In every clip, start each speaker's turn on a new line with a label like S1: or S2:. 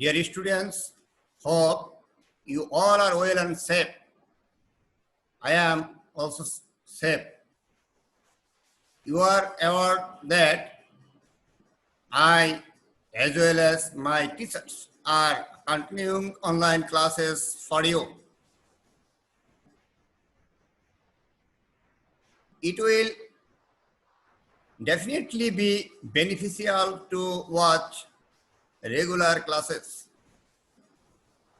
S1: Dear students, hope you all are well and safe. I am also safe. You are aware that I, as well as my teachers, are continuing online classes for you. It will definitely be beneficial to watch regular classes.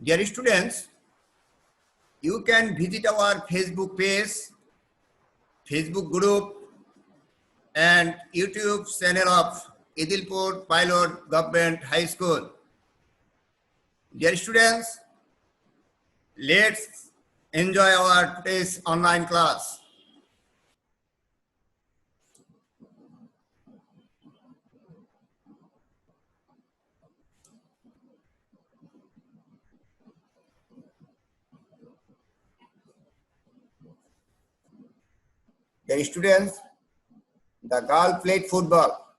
S1: Dear students, you can visit our Facebook page, Facebook group, and YouTube channel of Idilpur Pilot Government High School. Dear students, let's enjoy our today's online class. Dear students, the girl played football.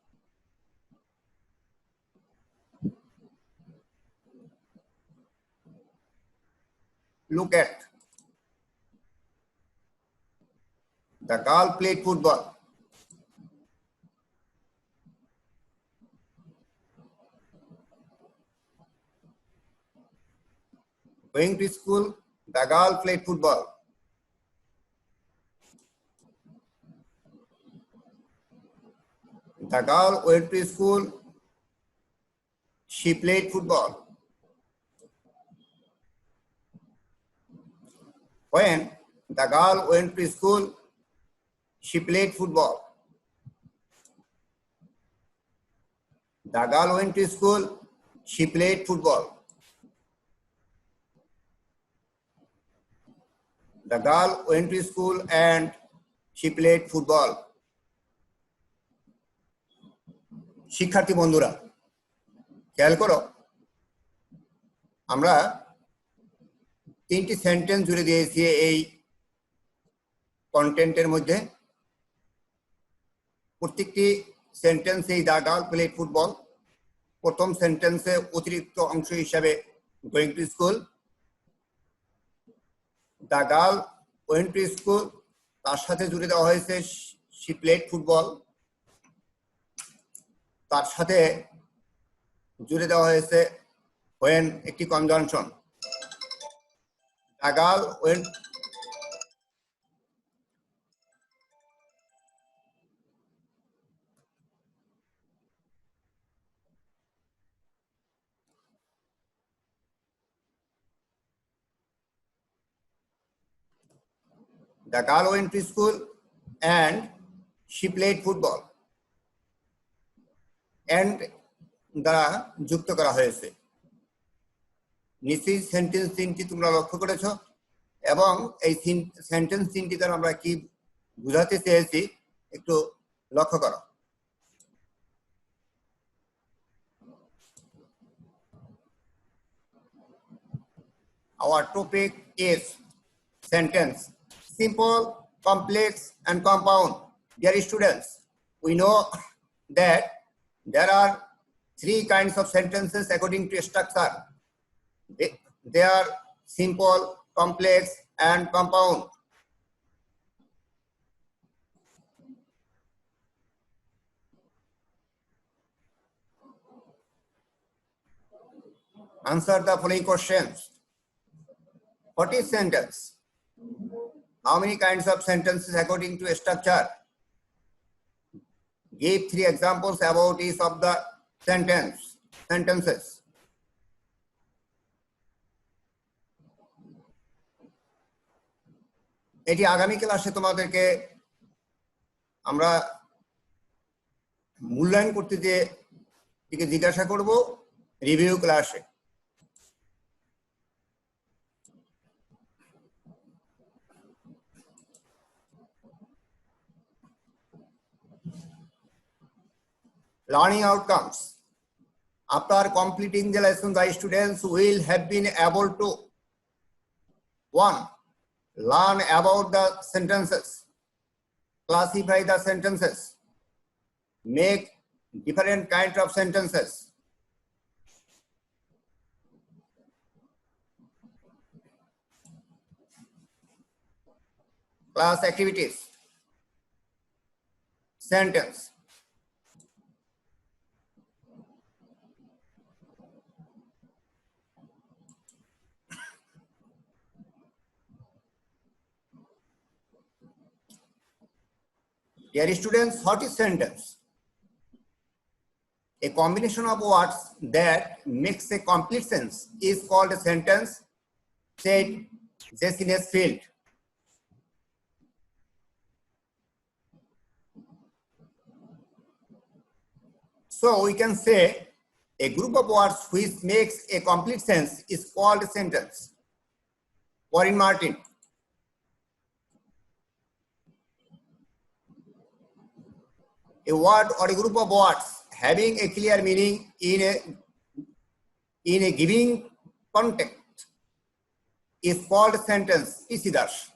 S1: Look at. The girl played football. Going to school, the girl played football. The girl went to school, she played football. When the girl went to school, she played football. The girl went to school, she played football. The girl went to school and she played football. শিক্ষার্থী বন্ধুরা খেয়াল করো আমরা তিনটি sentence জুড়ে দিয়েছি এই কন্টেন্টের মধ্যে প্রত্যেকটি সেন্টেন্সেই দ্য গার্ল প্লেড ফুটবল প্রথম সেন্টেন্সে অতিরিক্ত অংশ হিসাবে going to school the girl went to school তার সাথে জুড়ে দেওয়া হয়েছে শি প্লেড ফুটবল তার সাথে জুড়ে দেওয়া হয়েছে when একটি conjunction the girl went the girl went to school and she played football and দ্বারা যুক্ত করা হয়েছে নিচের সেন্টেন্স তিনটি তোমরা লক্ষ্য করেছো এবং এই সেন্টেন্স তিনটি দ্বারা আমরা কি বোঝাতে চেয়েছি একটু লক্ষ্য করো our topic is sentence simple complex and compound dear students we know that there are three kinds of sentences according to structure. They are simple, complex, and compound. Answer the following questions. What is sentence? How many kinds of sentences according to structure? Give three examples about each of the sentences. এটি আগামী ক্লাসে তোমাদেরকে আমরা মূল্যায়ন করতে যে জিজ্ঞাসা করব রিভিউ ক্লাসে learning outcomes. After completing the lesson, the students will have been able to 1. Learn about the sentences, classify the sentences, make different kinds of sentences, Class activities. Sentence. Dear students, what is sentence? A combination of words that makes a complete sense is called a sentence, said Jesse Nesfield. So we can say a group of words which makes a complete sense is called a sentence. Warren Martin. A word or a group of words having a clear meaning in a given context is called a sentence. P.C. Dash.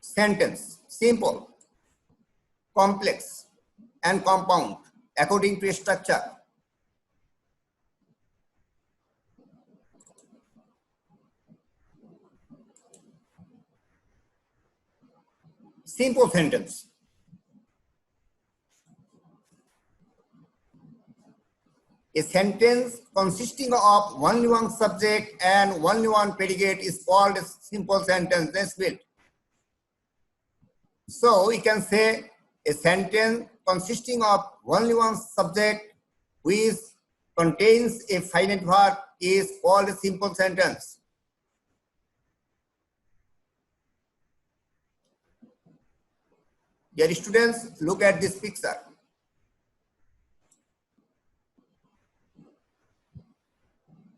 S1: Sentence, simple, complex, and compound according to a structure. Simple sentence. A sentence consisting of only one subject and only one predicate is called a simple sentence. Let's build. So we can say a sentence consisting of only one subject which contains a finite verb is called a simple sentence. Dear students, look at this picture.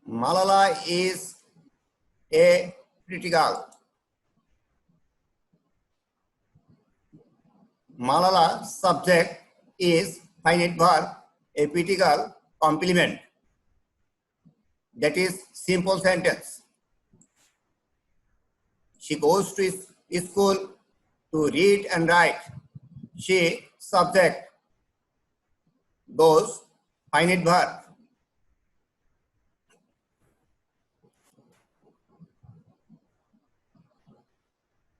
S1: Malala is a pretty girl. Malala subject is finite verb, a pretty girl complement. That is simple sentence. She goes to school to read and write. She subject goes finite verb.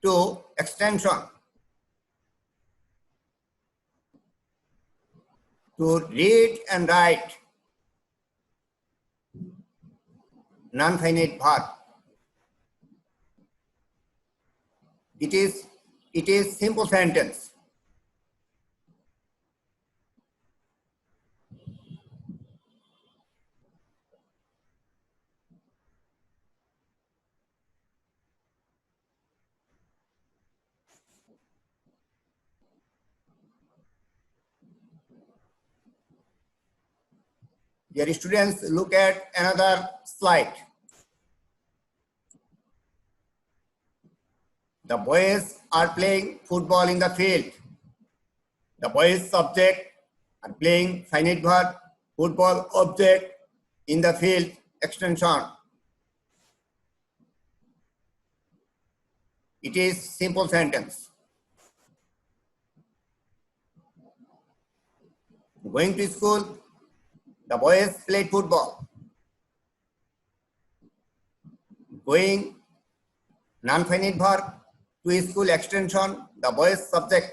S1: To extension. To read and write. Non-finite verb. It is simple sentence. Dear students, look at another slide. The boys are playing football in the field. The boys subject are playing finite verb, football object in the field extension. It is simple sentence. Going to school, the boys played football. Going non-finite verb to school extension, the boys subject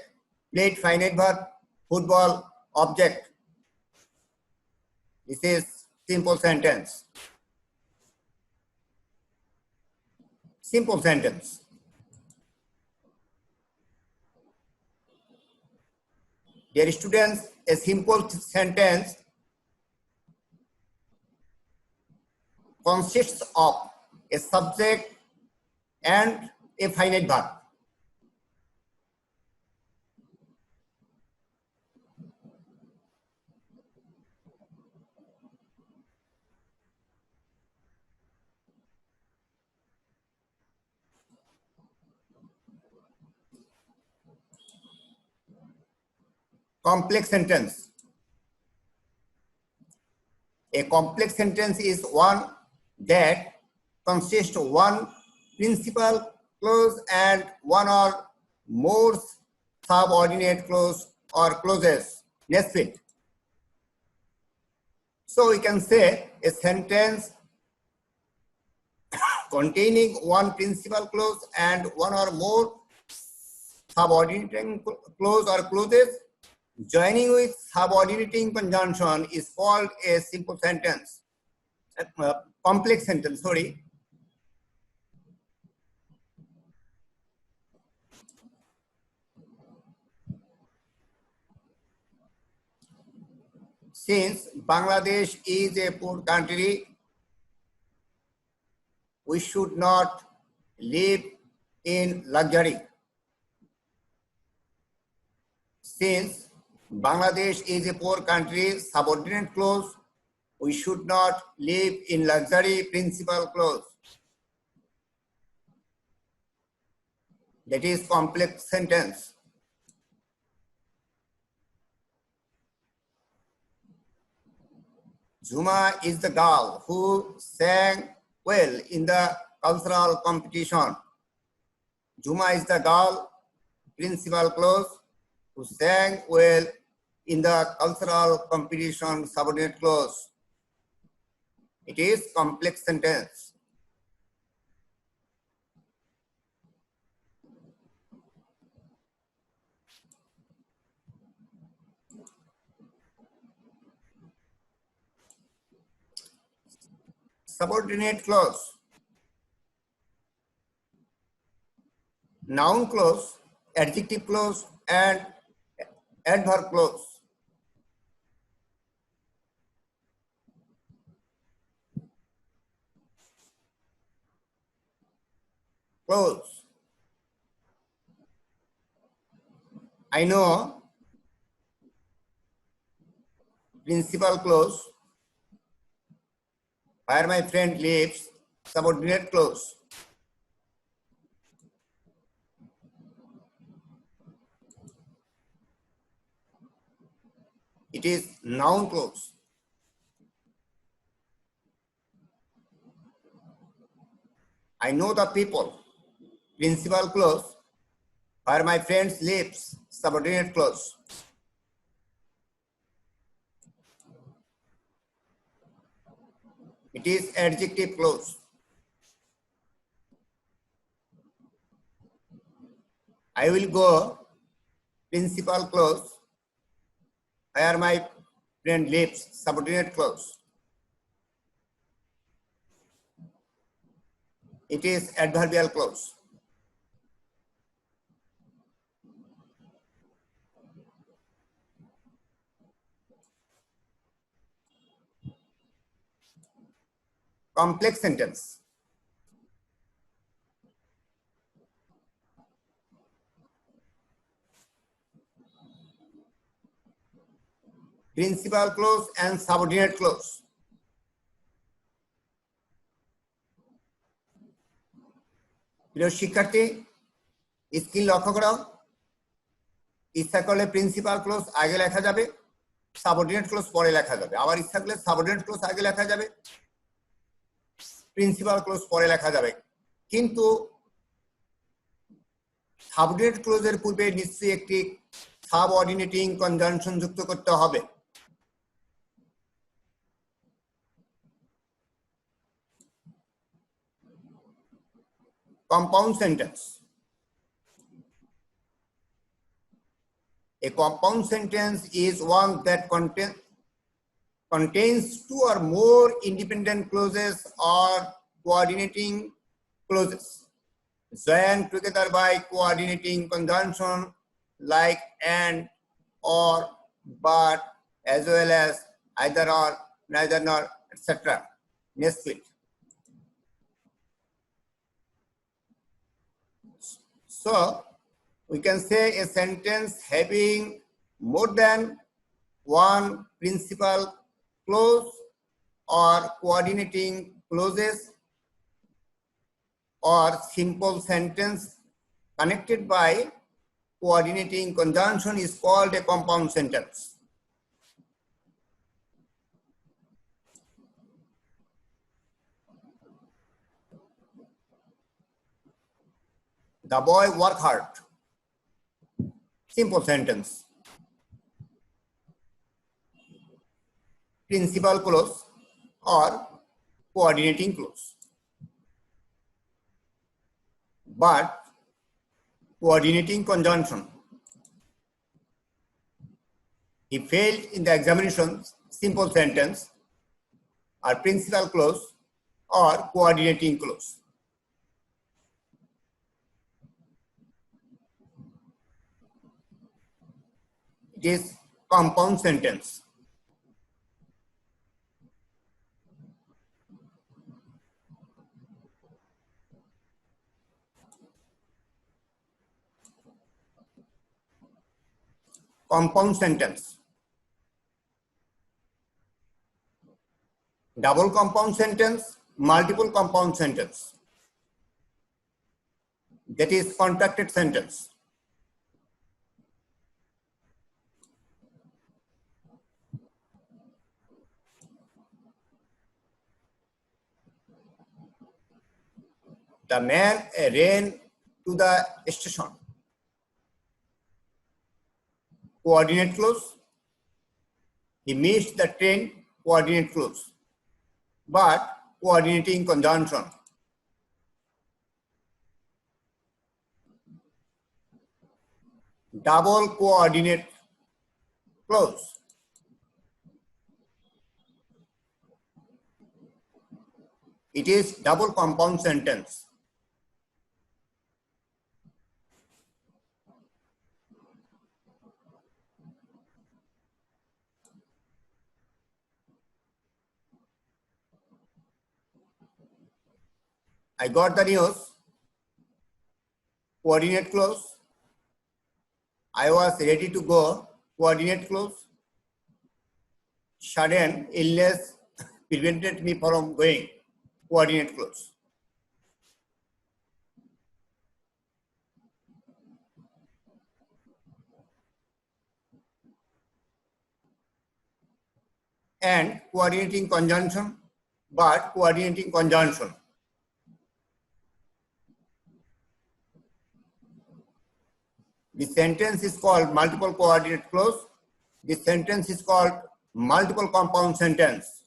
S1: played finite verb, football object. This is simple sentence. Simple sentence. Dear students, a simple sentence consists of a subject and a finite verb. Complex sentence. A complex sentence is one that consists of one principal clause and one or more subordinate clause or clauses. Next bit. So we can say a sentence containing one principal clause and one or more subordinating clause or clauses joining with subordinating conjunction is called a simple sentence, complex sentence, sorry. Since Bangladesh is a poor country, we should not live in luxury. Since Bangladesh is a poor country, subordinate clause, we should not live in luxury, principal clause. That is complex sentence. Juma is the girl who sang well in the cultural competition. Juma is the girl, principal clause, who sang well in the cultural competition, subordinate clause. It is complex sentence. Subordinate clause. Noun clause, adjective clause, and adverb clause. Clause. I know principal clause, where my friend lives, subordinate clause. It is noun clause. I know the people, principal clause, where my friends lives, subordinate clause. It is adjective clause. I will go, principal clause, where my friend lives, subordinate clause. It is adverbial clause. Complex sentence. Principal clause and subordinate clause. প্রিয় শিক্ষার্থী, screen লক্ষ্য করো। ইচ্ছা করলে principal clause আগে লেখা যাবে, subordinate clause পরে লেখা যাবে। আবার ইচ্ছা করলে সাবঅর্ডিনেট ক্লোজ আগে লেখা যাবে, প্রিন্সিপাল ক্লোজ পরে লেখা যাবে। কিন্তু সাবঅর্ডিনেট ক্লোজের পূর্বে নিশ্চয়ই একটি সাবঅর্ডিনেটিং কনজাংশন যুক্ত করতে হবে। Compound sentence. A compound sentence is one that contains two or more independent clauses or coordinating clauses joined together by coordinating conjunction like and, or, but, as well as either or, neither nor, etc. Next week. So we can say a sentence having more than one principal clause or coordinating clauses or simple sentence connected by coordinating conjunction is called a compound sentence. The boy worked hard. Simple sentence. principal clause or coordinating clause. But coordinating conjunction, he failed in the examination simple sentence or principal clause or coordinating clause. It is compound sentence. Compound sentence. Double compound sentence, multiple compound sentence. That is contracted sentence. The man ran to the station. Coordinate clause. He missed the train. Coordinate clause. But coordinating conjunction. Double coordinate clause. It is double compound sentence. I got the news. Coordinate clause. I was ready to go. Coordinate clause. Sudden illness prevented me from going. Coordinate clause. And coordinating conjunction, but coordinating conjunction. The sentence is called multiple coordinate clause. This sentence is called multiple compound sentence.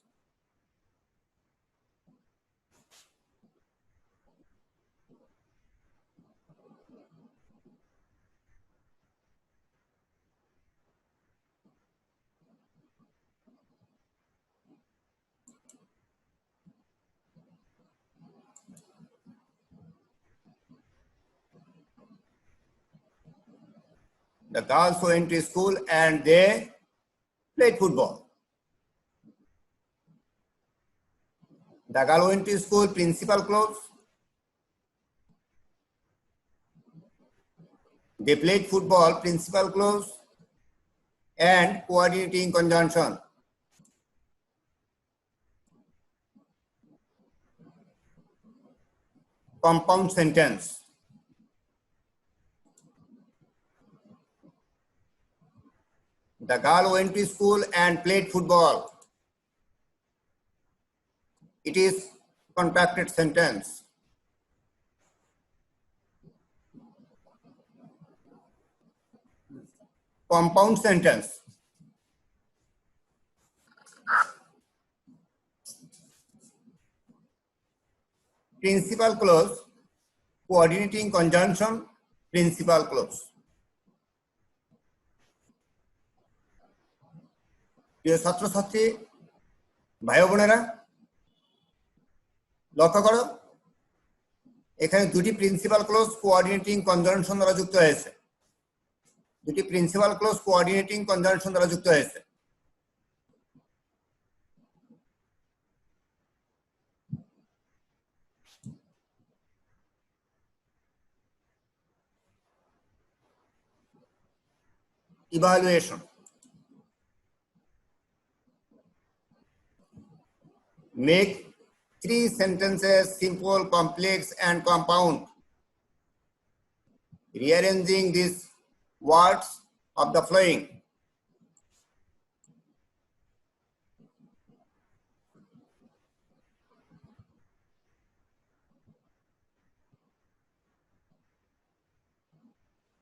S1: The girls went to school and they played football. The girl went to school, principal clause. They played football, principal clause, and coordinating conjunction. Compound sentence. The girl went to school and played football. It is contracted sentence. Compound sentence. Principal clause, coordinating conjunction, principal clause. প্রিয় ছাত্রছাত্রী ভাই বোনেরা লক্ষ্য করো, এখানে দুটি principal clause coordinating conjunction দ্বারা যুক্ত হয়েছে। দুটি প্রিন্সিপাল ক্লোজ কোঅর্ডিনেটিং কনজাংশন দ্বারা যুক্ত হয়েছে। Evaluation. Make 3 sentences simple, complex, and compound, rearranging these words of the following.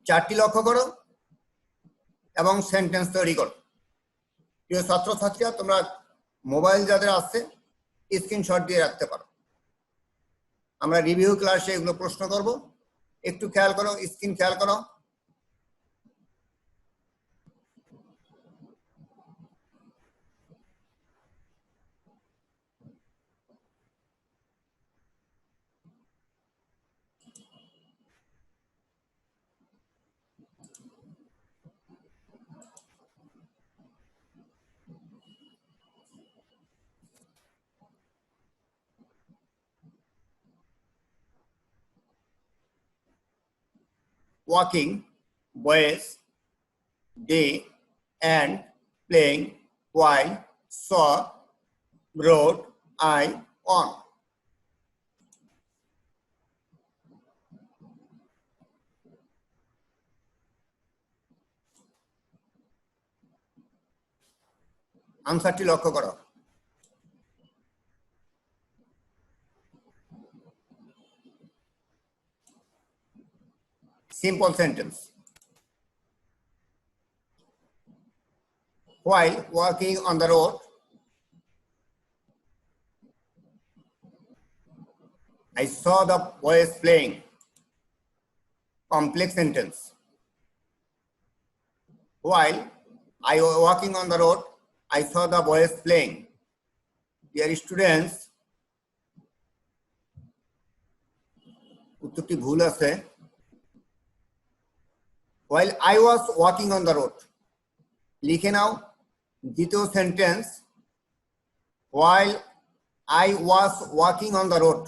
S1: চারটি লক্ষ্য করো এবং সেন্টেন্স তৈরি করো। প্রিয় ছাত্রছাত্রীরা তোমরা মোবাইল যাদের আছে স্ক্রিনশট দিয়ে রাখতে পারো। আমরা রিভিউ ক্লাসে এগুলো প্রশ্ন করব, একটু খেয়াল করো, স্ক্রিন খেয়াল করো। Walking, boys, day, and playing while saw, wrote, I on. আনসারটি লক্ষ্য করো। Simple sentence. While walking on the road, I saw the boys playing. Complex sentence. While I was walking on the road, I saw the boys playing. Dear students, উত্তরটি ভুল আছে। While I was walking on the road, লিখে নাও দ্বিতীয় sentence, while I was walking on the road,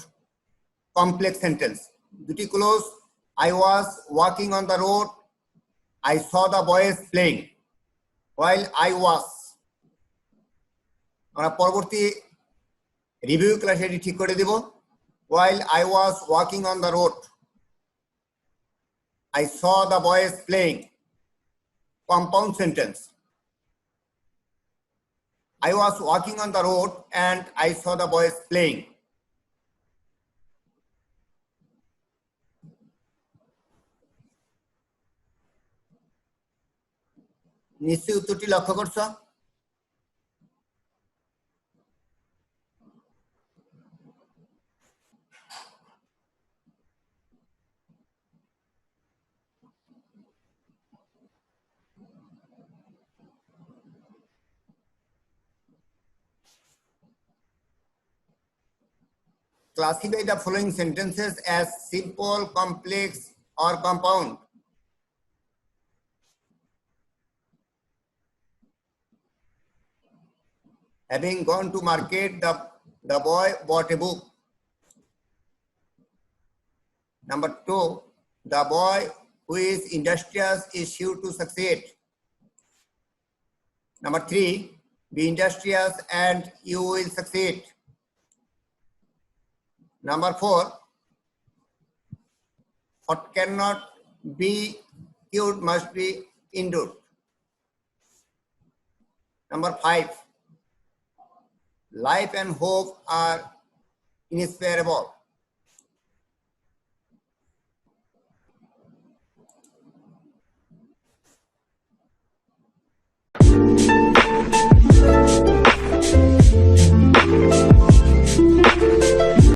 S1: complex sentence. দুটি close, I was walking on the road, I saw the boys playing. While I was, আমরা পরবর্তী review ক্লাসে এটি ঠিক করে দেব। While I was walking on the road, I saw the boys playing. Compound sentence. I was walking on the road and I saw the boys playing. নিশ্চয়ই উত্তরটি লক্ষ্য করছো। Classify the following sentences as simple, complex, or compound. Having gone to market, the boy bought a book. Number 2, the boy who is industrious is sure to succeed. Number 3, be industrious and you will succeed. Number 4, what cannot be cured must be endured. Number 5, life and hope are inseparable.